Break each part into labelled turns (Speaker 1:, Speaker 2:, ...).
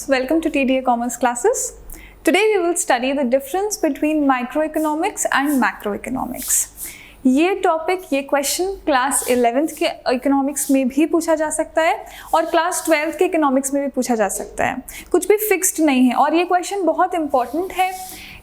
Speaker 1: welcome to TDA Commerce classes. Today we will study the difference between microeconomics and macroeconomics. ये topic, ये question class 11th के economics में भी पूछा जा सकता है और क्लास 12th के इकोनॉमिक्स में भी पूछा जा सकता है, कुछ भी फिक्स्ड नहीं है और ये क्वेश्चन बहुत इंपॉर्टेंट है।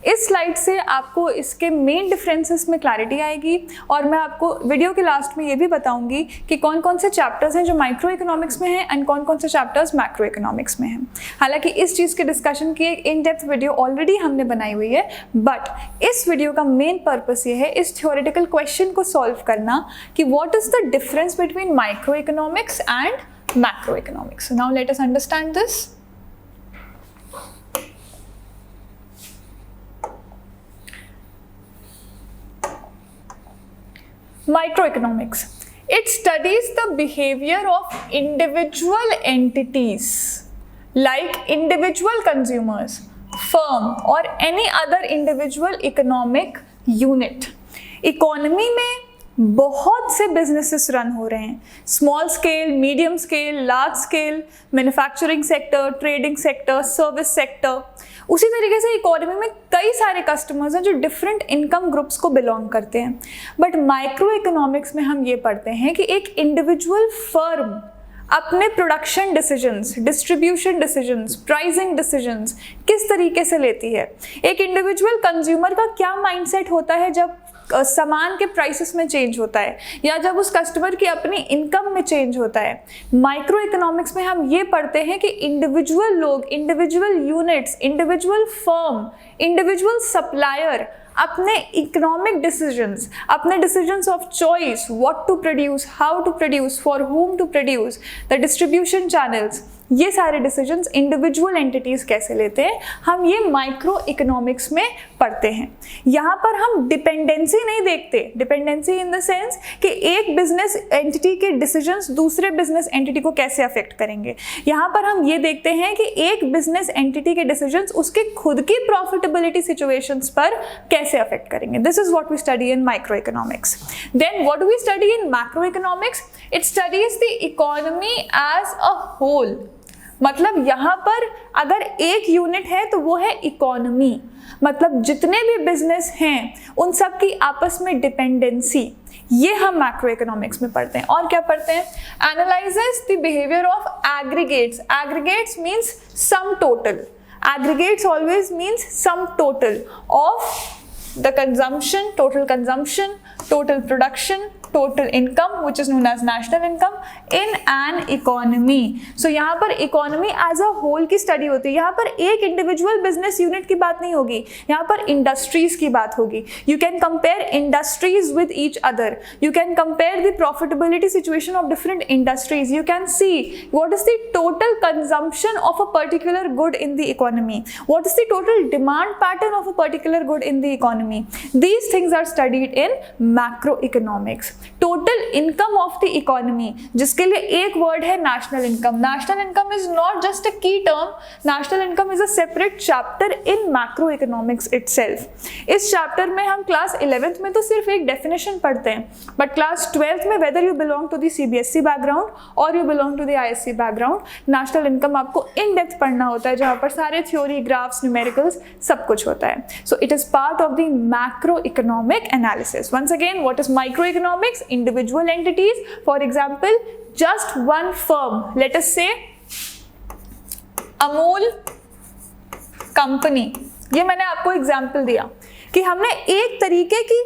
Speaker 1: इस स्लाइड से आपको इसके मेन डिफरेंसेस में क्लैरिटी आएगी और मैं आपको वीडियो के लास्ट में ये भी बताऊंगी कि कौन कौन से चैप्टर्स हैं जो माइक्रो इकोनॉमिक्स में हैं एंड कौन कौन से चैप्टर्स मैक्रो इकोनॉमिक्स में हैं। हालांकि इस चीज़ के डिस्कशन की एक इन डेप्थ वीडियो ऑलरेडी हमने बनाई हुई है, बट इस वीडियो का मेन पर्पस ये है इस थ्योरेटिकल क्वेश्चन को सॉल्व करना कि what is the difference between micro economics and macro economics. Now let us understand this. Microeconomics. It studies the behavior of individual entities like individual consumers, firm or any other individual economic unit. Economy में बहुत से businesses run हो रहे हैं, small scale, medium scale, large scale, manufacturing sector, trading sector, service sector. उसी तरीके से economy में कई सारे कस्टमर्स हैं जो डिफरेंट इनकम ग्रुप्स को बिलोंग करते हैं। बट माइक्रो इकोनॉमिक्स में हम ये पढ़ते हैं कि एक इंडिविजुअल फर्म अपने production decisions, distribution decisions, pricing decisions किस तरीके से लेती है। एक इंडिविजुअल कंज्यूमर का क्या माइंडसेट होता है जब सामान के प्राइसेस में चेंज होता है या जब उस कस्टमर की अपनी इनकम में चेंज होता है। माइक्रो इकोनॉमिक्स में हम ये पढ़ते हैं कि इंडिविजुअल लोग, individual units, individual firm, individual supplier अपने इकोनॉमिक डिसीजंस, अपने decisions of choice, what to produce, how to produce, for whom to produce, the distribution channels, ये सारे डिसीजंस इंडिविजुअल एंटिटीज कैसे लेते हैं, हम ये माइक्रो इकोनॉमिक्स में पढ़ते हैं। यहाँ पर हम डिपेंडेंसी नहीं देखते, डिपेंडेंसी इन द सेंस कि एक बिजनेस एंटिटी के डिसीजंस दूसरे बिजनेस एंटिटी को कैसे अफेक्ट करेंगे। यहाँ पर हम ये देखते हैं कि एक बिजनेस एंटिटी के डिसीजंस उसके खुद की प्रॉफिटेबिलिटी सिचुएशंस पर कैसे अफेक्ट करेंगे। This is what we study in micro economics. Then what do we study in macro economics? It studies the economy as a whole. मतलब यहाँ पर अगर एक यूनिट है तो वो है इकोनॉमी, मतलब जितने भी बिजनेस हैं उन सब की आपस में डिपेंडेंसी, ये हम मैक्रो इकोनॉमिक्स में पढ़ते हैं। और क्या पढ़ते हैं? Analyses the behaviour of aggregates. Aggregates means sum total, aggregates always means sum total of the consumption, total production, total income which is known as national income in an economy. So यहाँ पर economy as a whole की study होती है। यहाँ पर एक individual business unit की बात नहीं होगी, यहाँ पर industries की बात होगी। You can compare industries with each other. You can compare the profitability situation of different industries. You can see what is the total consumption of a particular good in the economy. What is the total demand pattern of a particular good in the economy. These things are studied in macroeconomics. Total income of the economy, जिसके लिए एक word है national income. National income is not just a key term, national income is a separate chapter in macro economics itself. इस chapter में हम class 11th में तो सिर्फ एक डेफिनेशन पढ़ते हैं, बट क्लास 12th में whether you belong to the CBSE background और you belong to the ISC background, national income आपको इन डेप्थ पढ़ना होता है, जहां पर सारे थ्योरी, ग्राफ्स, न्यूमेरिकल्स सब कुछ होता है। So it is part of the macro economic analysis. Once again, what is micro economics? Individual entities, for example, just one firm, let us say Amul company। ये मैंने आपको एग्जाम्पल दिया कि हमने एक तरीके की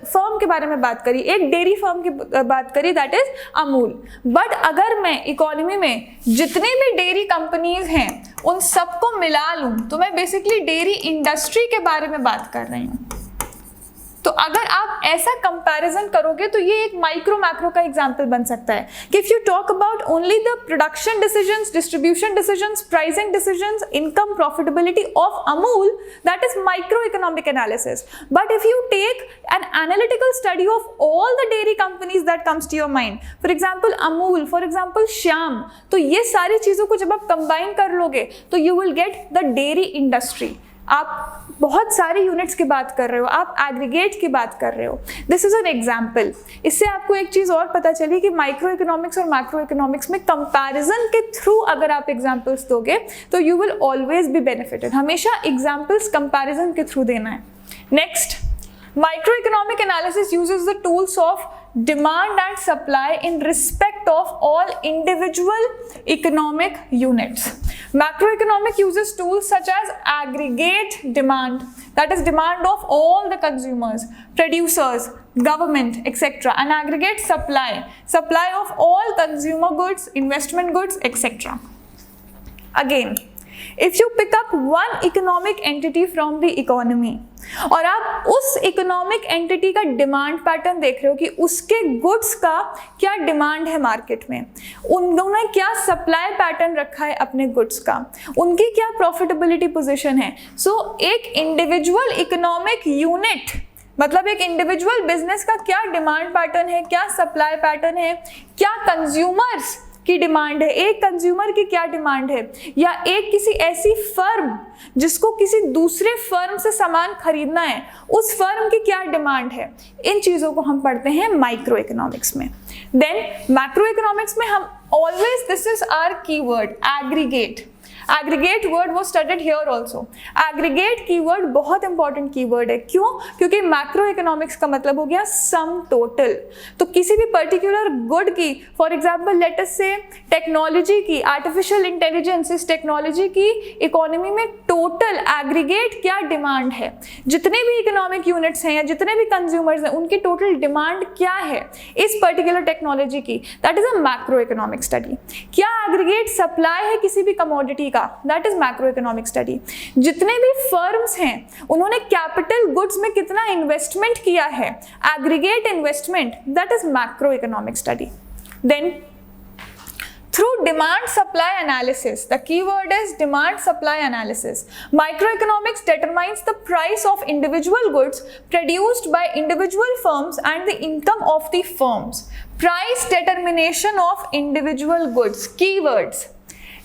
Speaker 1: फर्म के बारे में बात करी, एक डेयरी फर्म की बात करी, दैट इज अमूल। बट अगर मैं इकोनॉमी में जितनी भी डेयरी कंपनीज हैं उन सबको मिला लूं तो मैं बेसिकली डेयरी इंडस्ट्री के बारे में बात कर रही हूँ। तो अगर आप ऐसा कंपैरिजन करोगे तो ये एक माइक्रो मैक्रो का एग्जांपल बन सकता है कि if you talk about only the production decisions, distribution decisions, pricing decisions, income, profitability of Amul, that is micro economic analysis. But if you take an analytical study of all the dairy companies that comes to your mind, for example Amul, for example Shyam, तो ये सारी चीजों को जब आप combine कर लोगे तो you will get the dairy industry. आप बहुत सारे यूनिट्स की बात कर रहे हो, आप एग्रीगेट की बात कर रहे हो. This is an example. इससे आपको एक चीज और पता चली कि माइक्रो इकोनॉमिक्स और मैक्रो इकोनॉमिक्स में कंपैरिजन के थ्रू अगर आप एग्जाम्पल्स दोगे तो you will always be benefited. हमेशा एग्जाम्पल्स कंपैरिजन के थ्रू देना है. Next, microeconomic analysis uses the tools of demand and supply in respect of all individual economic units. Macroeconomic uses tools such as aggregate demand, that is demand of all the consumers, producers, government, etc., and aggregate supply, supply of all consumer goods, investment goods, etc. Again, if you pick up one economic entity from the economy और आप उस economic entity का demand pattern देख रहे हो कि उसके goods का क्या डिमांड है मार्केट में, उन्होंने क्या सप्लाई पैटर्न रखा है अपने गुड्स का, उनकी क्या प्रॉफिटेबिलिटी पोजीशन है. सो एक इंडिविजुअल इकोनॉमिक यूनिट मतलब एक इंडिविजुअल बिजनेस का क्या डिमांड पैटर्न है, क्या सप्लाई पैटर्न है, क्या कंज्यूमर्स की डिमांड है, एक कंज्यूमर की क्या डिमांड है, या एक किसी ऐसी फर्म जिसको किसी दूसरे फर्म से सामान खरीदना है उस फर्म की क्या डिमांड है. इन चीजों को हम पढ़ते हैं माइक्रो इकोनॉमिक्स में. देन मैक्रो इकोनॉमिक्स में हम always, this is our keyword, aggregate. Aggregate word वो studied here also. Aggregate keyword बहुत इंपॉर्टेंट कीवर्ड है. क्यों? क्योंकि मैक्रो इकोनॉमिक्स का मतलब हो गया सम टोटल. तो किसी भी पर्टिकुलर गुड की, फॉर एग्जाम्पल लेट अस से टेक्नोलॉजी की, आर्टिफिशियल इंटेलिजेंस, इस टेक्नोलॉजी की इकोनॉमी में टोटल एग्रीगेट क्या डिमांड है, जितने भी इकोनॉमिक यूनिट्स हैं या जितने भी कंज्यूमर्स हैं उनकी टोटल डिमांड क्या है इस पर्टिकुलर टेक्नोलॉजी की, that is a macro economic study. क्या एग्रीगेट सप्लाई है किसी भी कमोडिटी का, that is macro economic study. जितने भी फर्म्स हैं उन्होंने कैपिटल गुड्स में कितना इन्वेस्टमेंट किया है, aggregate investment, that is macro economic study. Then through demand supply analysis, the keyword is demand supply analysis, microeconomics determines the price of individual goods produced by individual firms and the income of the firms. Price determination of individual goods, keywords.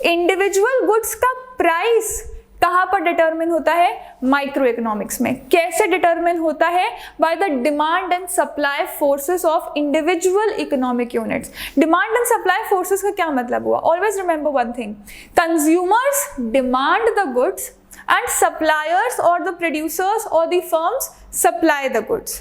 Speaker 1: Individual goods का price कहां पर determine होता है, micro economics में. कैसे determine होता है, by the demand and supply forces of individual economic units. Demand and supply forces का क्या मतलब हुआ, always remember one thing, consumers demand the goods and suppliers और द प्रोड्यूसर्स और the firms supply the goods.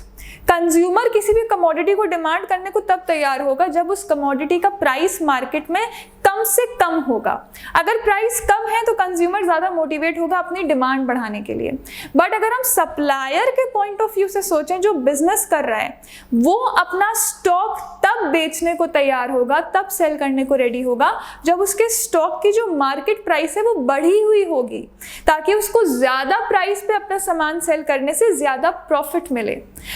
Speaker 1: Consumer किसी भी commodity को demand करने को तब तैयार होगा जब उस कमोडिटी का प्राइस मार्केट में कम से कम होगा. अगर प्राइस कम है तो कंज्यूमर ज्यादा मोटिवेट होगा अपनी डिमांड बढ़ाने के लिए. बट अगर हम सप्लायर के पॉइंट ऑफ व्यू से सोचें, जो बिजनेस कर रहा है वो अपना स्टॉक तब बेचने को तैयार होगा, तब सेल करने को रेडी होगा जब उसके स्टॉक की जो मार्केट प्राइस है वो बढ़ी हुई होगी, ताकि उसको ज्यादा प्राइस पे अपना सामान सेल करने से ज्यादा प्रॉफिट मिले.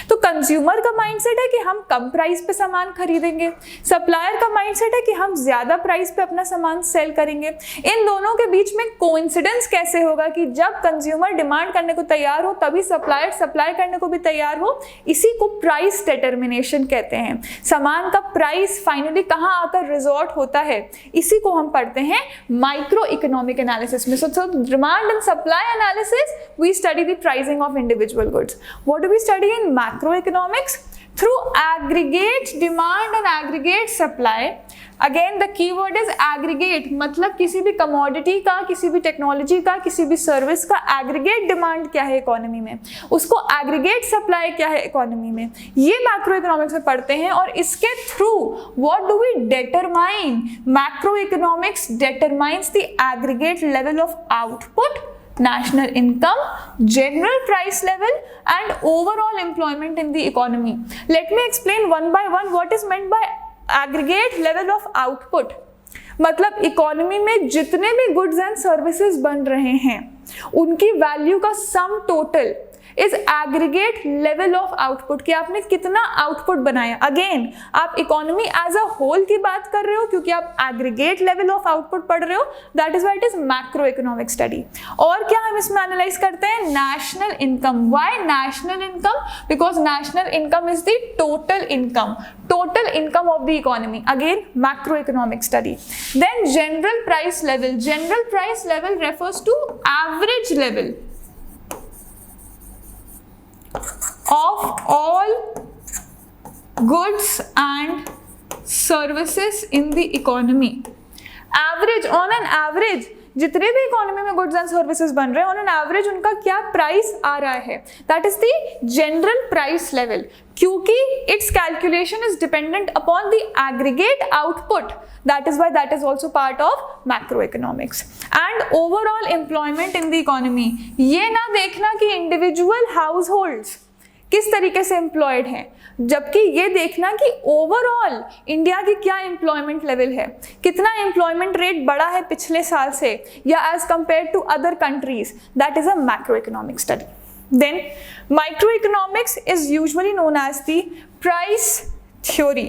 Speaker 1: तो कंज्यूमर का माइंडसेट है कि हम कम प्राइस पे सामान खरीदेंगे, सप्लायर का माइंडसेट है कि हम ज्यादा प्राइस पे अपना सामान सेल करेंगे. इन दोनों के बीच में कोइंसिडेंस कैसे होगा कि जब कंज्यूमर डिमांड करने को तैयार हो तभी सप्लायर सप्लाई करने को भी तैयार हो. इसी को प्राइस डिटर्मिनेशन कहते हैं. सामान का प्राइस फाइनली कहां आकर रिजॉर्ट होता है, इसी को हम पढ़ते हैं माइक्रो इकोनॉमिक एनालिसिस में. So demand and supply analysis, we study the pricing of individual goods. What do we study in macroeconomics? Through aggregate demand and aggregate supply. Again the keyword is aggregate, मतलब किसी भी commodity का, किसी भी technology का, किसी भी service का aggregate demand क्या है इकोनॉमी में, उसको aggregate supply क्या है इकोनॉमी में, ये macroeconomics में पढ़ते हैं. और इसके through what do we determine? Macroeconomics determines the aggregate level of output, national income, general price level and overall employment in the economy. Let me explain one by one what is meant by aggregate level of output. मतलब economy में जितने भी goods and services बन रहे हैं उनकी value का sum total is aggregate level of output, कि आपने कितना आउटपुट बनाया. अगेन आप इकोनॉमी एज अ होल की बात कर रहे हो क्योंकि आप एग्रीगेट लेवल ऑफ आउटपुट पढ़ रहे हो. That is why it is macro economic study. और क्या हम इसमें एनालाइज करते हैं, national income. Why national income? Because national income is the total income of the economy. Again macro economic study. Then general price level. General price level refers to average level. of all goods and services in the economy. Average, on an average, जितने भी economy में goods and services बन रहे हैं on an average उनका क्या price आ रहा है, that is the general price level, क्योंकि its calculation is dependent upon the aggregate output, that is why that is also part of macroeconomics. And overall employment in the economy, ये ना देखना कि individual house holds किस तरीके से employed हैं, जबकि ये देखना कि ओवरऑल इंडिया की क्या एम्प्लॉयमेंट लेवल है, कितना एम्प्लॉयमेंट रेट बढ़ा है पिछले साल से या as compare to other countries, that is a macro economic study. Then micro economics is usually known as the price theory.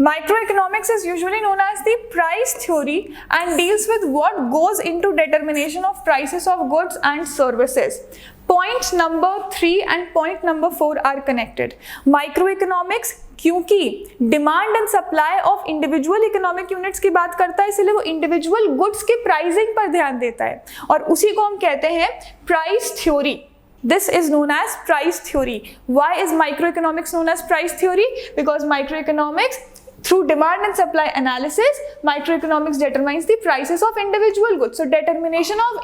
Speaker 1: Microeconomics is usually known as the price theory and deals with what goes into determination of prices of goods and services. Point number 3 and point number 4 are connected. Microeconomics क्योंकि demand and supply of individual economic units की बात करता है, इसलिए वो individual goods के pricing पर ध्यान देता है और उसी को हम कहते हैं price theory. This is known as price theory. Why is microeconomics known as price theory? Because microeconomics, through demand and supply analysis, microeconomics determines the prices of individual goods. So determination of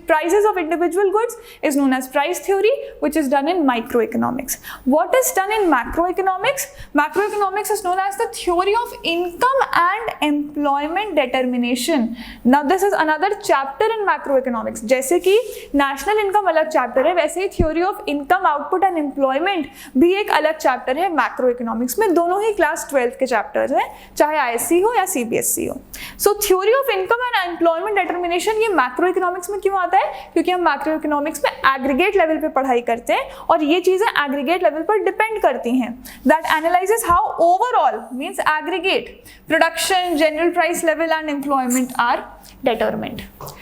Speaker 1: prices of individual goods is known as price theory, which is done in microeconomics. What is done in macroeconomics? Macroeconomics is known as the theory of income and employment determination. Now this is another chapter in macroeconomics. जैसे कि national income अलग chapter है, वैसे ही theory of income, output and employment भी एक अलग chapter है macroeconomics में. दोनों ही class 12 के chapters है, चाहे आईएससी हो या सीबीएसई हो. सो theory of income and employment determination ये मैक्रो इकोनॉमिक्स में क्यों आता है? क्योंकि हम मैक्रो इकोनॉमिक्स में एग्रीगेट लेवल पे पढ़ाई करते हैं और ये चीजें एग्रीगेट लेवल पर डिपेंड करती हैं. That analyses how overall means aggregate production, general price level and employment are determined.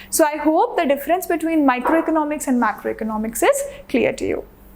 Speaker 1: So I hope the difference between microeconomics and macroeconomics is clear to you.